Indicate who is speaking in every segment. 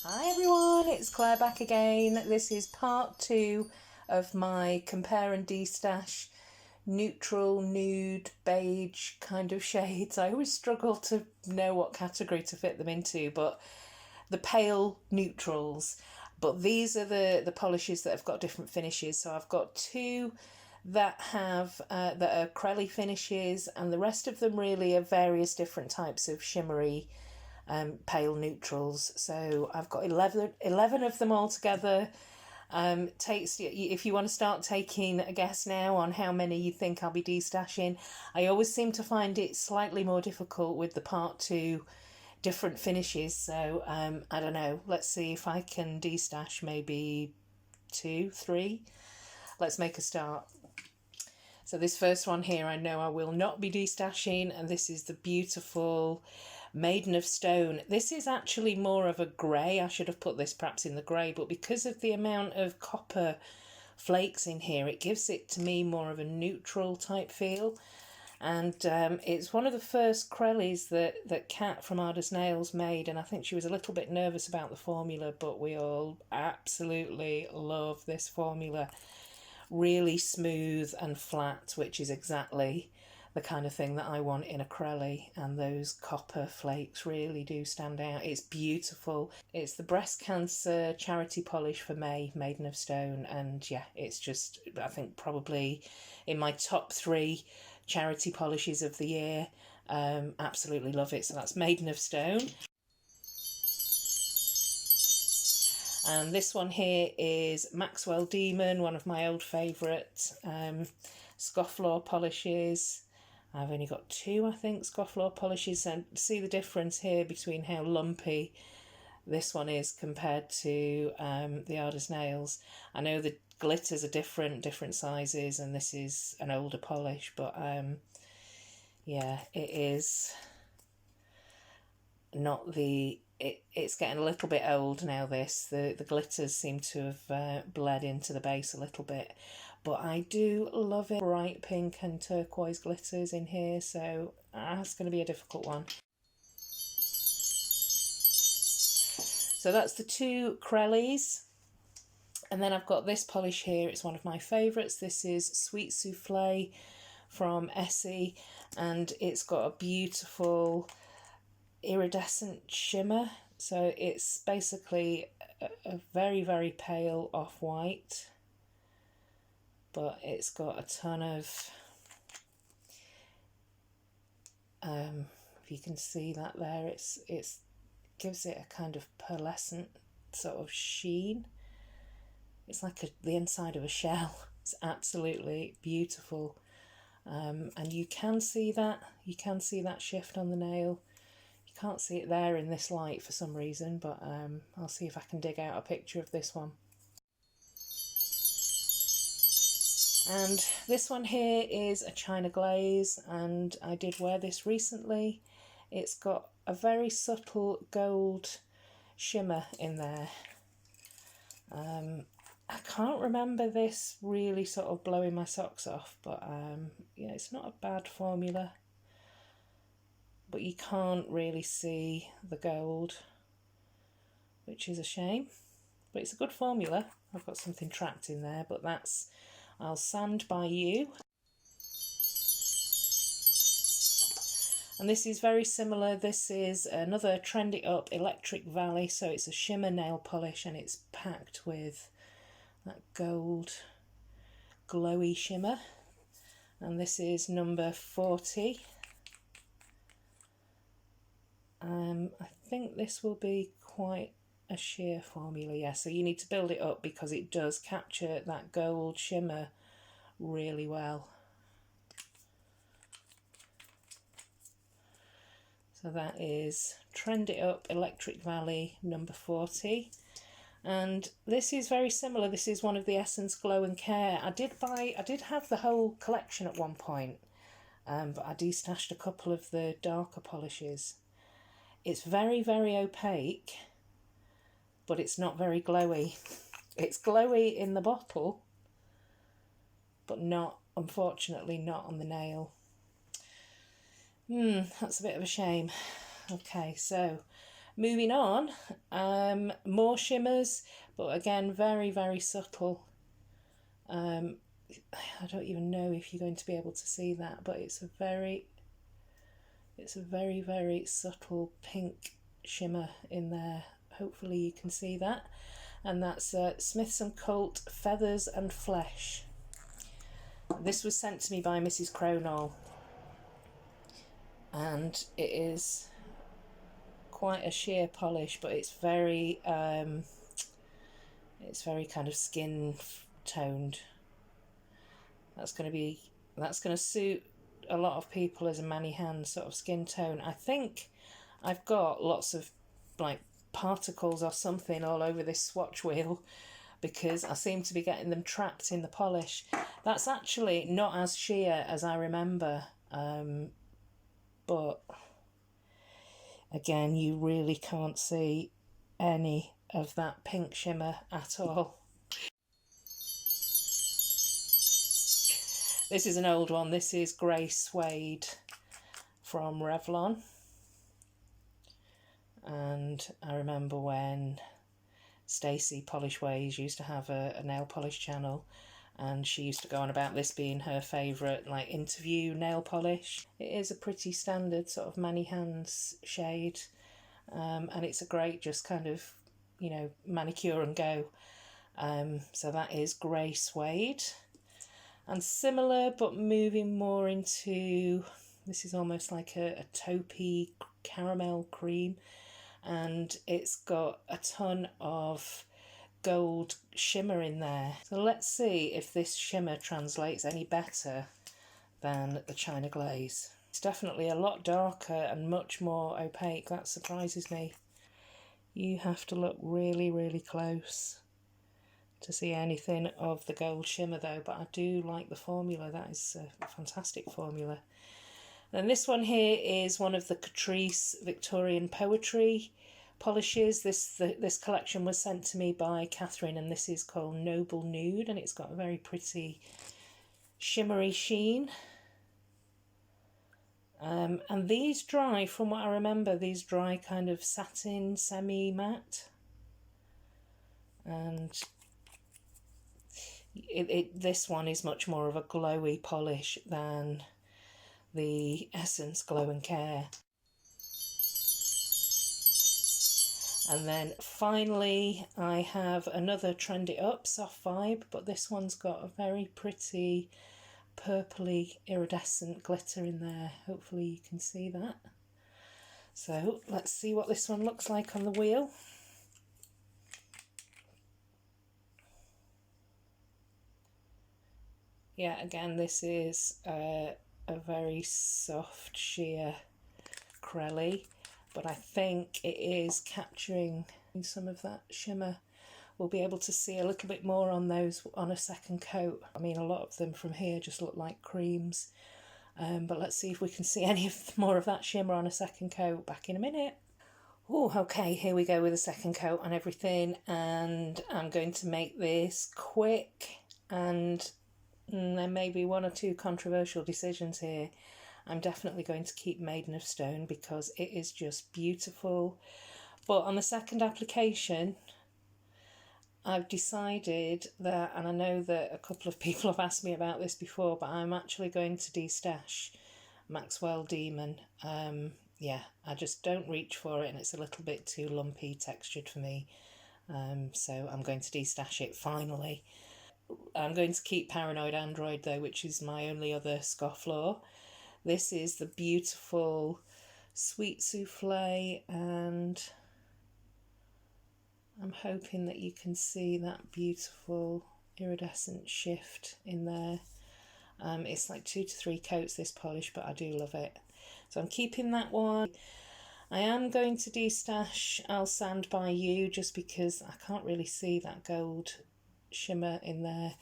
Speaker 1: Hi everyone, it's Claire back again. This is part 2 of my compare and destash neutral, nude, beige kind of shades. I always struggle to know what category to fit them into, but the pale neutrals. But these are the polishes that have got different finishes. So I've got two that have that are crelly finishes, and the rest of them really are various different types of shimmery pale neutrals. So I've got 11 of them all together. If you want to start taking a guess now on how many you think I'll be destashing, I always seem to find it slightly more difficult with the part 2 different finishes. So I don't know, let's see if I can destash maybe 2, 3. Let's make a start. So this first one here I know I will not be destashing, and this is the beautiful Maiden of Stone. This is actually more of a grey. I should have put this perhaps in the grey, but because of the amount of copper flakes in here, it gives it to me more of a neutral type feel. And it's one of the first crellies that Kat from Arda's Nails made, and I think she was a little bit nervous about the formula, but we all absolutely love this formula. Really smooth and flat, which is exactly the kind of thing that I want in a crelly, and those copper flakes really do stand out. It's beautiful. It's the breast cancer charity polish for May, Maiden of Stone, and yeah, it's just, I think, probably in my top 3 charity polishes of the year. Absolutely love it. So that's Maiden of Stone. And this one here is Maxwell Demon, one of my old favourite scofflaw polishes. I've only got 2, I think, scofflaw polishes, and see the difference here between how lumpy this one is compared to the Arda's Nails. I know the glitters are different sizes, and this is an older polish, but yeah, it is not the... It's getting a little bit old now, this. The glitters seem to have bled into the base a little bit. But I do love it. Bright pink and turquoise glitters in here, so that's going to be a difficult one. So that's the 2 crellies. And then I've got this polish here. It's one of my favourites. This is Sweet Souffle from Essie, and it's got a beautiful iridescent shimmer. So it's basically a very, very pale off-white, but it's got a ton of if you can see that there, it's gives it a kind of pearlescent sort of sheen. It's like the inside of a shell. It's absolutely beautiful, and you can see that shift on the nail. Can't see it there in this light for some reason, but I'll see if I can dig out a picture of this one. And this one here is a China Glaze, and I did wear this recently. It's got a very subtle gold shimmer in there. I can't remember this really sort of blowing my socks off, but yeah, it's not a bad formula. But you can't really see the gold, which is a shame, but it's a good formula. I've got something trapped in there, but that's I'll Sand by You. And this is very similar. This is another Trendy Up Electric Valley, so it's a shimmer nail polish, and it's packed with that gold glowy shimmer, and this is number 40. I think this will be quite a sheer formula, yeah, so you need to build it up because it does capture that gold shimmer really well. So that is Trendy Up Electric Valley number 40. And this is very similar. This is one of the Essence Glow and Care. I did have the whole collection at one point, but I destashed a couple of the darker polishes. It's very, very opaque, but it's not very glowy. It's glowy in the bottle, but not, unfortunately, not on the nail. That's a bit of a shame. Okay, so Moving on, more shimmers, but again, very, very subtle. I don't even know if you're going to be able to see that, but it's a very, very subtle pink shimmer in there. Hopefully you can see that. And that's Smiths & Colt Feathers and Flesh. This was sent to me by Mrs. Cronall, and it is quite a sheer polish, but it's very kind of skin toned. That's going to suit a lot of people as a mani hand sort of skin tone. I think I've got lots of like particles or something all over this swatch wheel because I seem to be getting them trapped in the polish. That's actually not as sheer as I remember, but again, you really can't see any of that pink shimmer at all. This is an old one. This is Grey Suede from Revlon. And I remember when Stacey Polish Ways used to have a nail polish channel, and she used to go on about this being her favourite like interview nail polish. It is a pretty standard sort of mani hands shade, and it's a great just kind of, you know, manicure and go. So that is Grey Suede. And similar, but moving more into, this is almost like a taupey caramel cream, and it's got a ton of gold shimmer in there. So let's see if this shimmer translates any better than the China Glaze. It's definitely a lot darker and much more opaque. That surprises me. You have to look really, really close to see anything of the gold shimmer though, but I do like the formula. That is a fantastic formula. Then this one here is one of the Catrice Victorian Poetry polishes. This collection was sent to me by Catherine, and this is called Noble Nude, and it's got a very pretty shimmery sheen. And these dry, from what I remember, these dry kind of satin semi-matte. And this one is much more of a glowy polish than the Essence Glow and Care. And then finally I have another Trendy Up Soft Vibe, but this one's got a very pretty purpley iridescent glitter in there. Hopefully you can see that. So let's see what this one looks like on the wheel. Yeah, again, this is a very soft sheer crelly, but I think it is capturing some of that shimmer. We'll be able to see a little bit more on those on a second coat. I mean, a lot of them from here just look like creams, but let's see if we can see any more of that shimmer on a second coat. Back in a minute. Oh, okay, here we go with a second coat on everything, and I'm going to make this quick, and there may be one or two controversial decisions here. I'm definitely going to keep Maiden of Stone because it is just beautiful. But on the second application, I've decided that, and I know that a couple of people have asked me about this before, but I'm actually going to destash Maxwell Demon. Yeah, I just don't reach for it, and it's a little bit too lumpy textured for me. So I'm going to destash it finally. I'm going to keep Paranoid Android though, which is my only other scofflaw. This is the beautiful Sweet Souffle, and I'm hoping that you can see that beautiful iridescent shift in there. It's like 2 to 3 coats this polish, but I do love it. So I'm keeping that one. I am going to destash I'll Stand By You just because I can't really see that gold shimmer in there.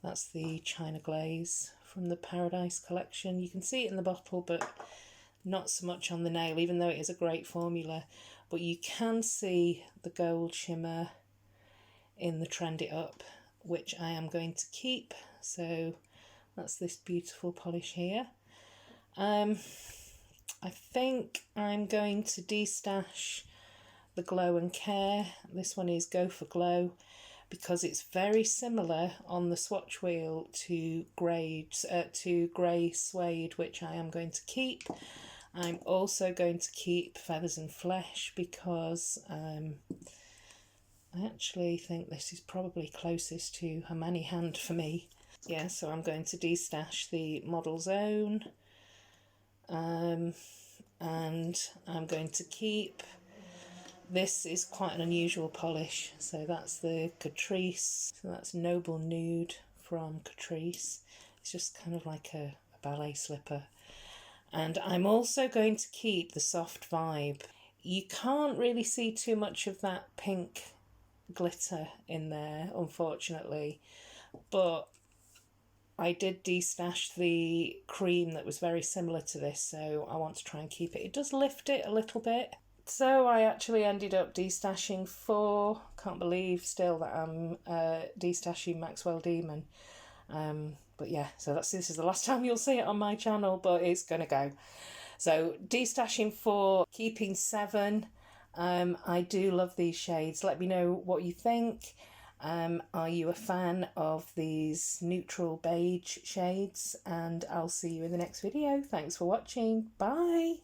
Speaker 1: That's the China Glaze from the Paradise collection. You can see it in the bottle, but not so much on the nail, even though it is a great formula. But you can see the gold shimmer in the Trendy Up, which I am going to keep. So that's this beautiful polish here. I think I'm going to destash the Glow and Care. This one is Go for Glow, because it's very similar on the swatch wheel to grey Suede, which I am going to keep. I'm also going to keep Feathers and Flesh because I actually think this is probably closest to Hermione Hand for me. Yeah, so I'm going to destash the Model's Own, and I'm going to keep, this is quite an unusual polish, so that's the Catrice, so that's Noble Nude from Catrice. It's just kind of like a ballet slipper. And I'm also going to keep the Soft Vibe. You can't really see too much of that pink glitter in there, unfortunately, but I did destash the cream that was very similar to this, so I want to try and keep it. It does lift it a little bit. So I actually ended up destashing 4. Can't believe still that I'm destashing Maxwell Demon. But yeah, so this is the last time you'll see it on my channel, but it's going to go. So destashing 4, keeping 7. I do love these shades. Let me know what you think. Are you a fan of these neutral beige shades? And I'll see you in the next video. Thanks for watching. Bye.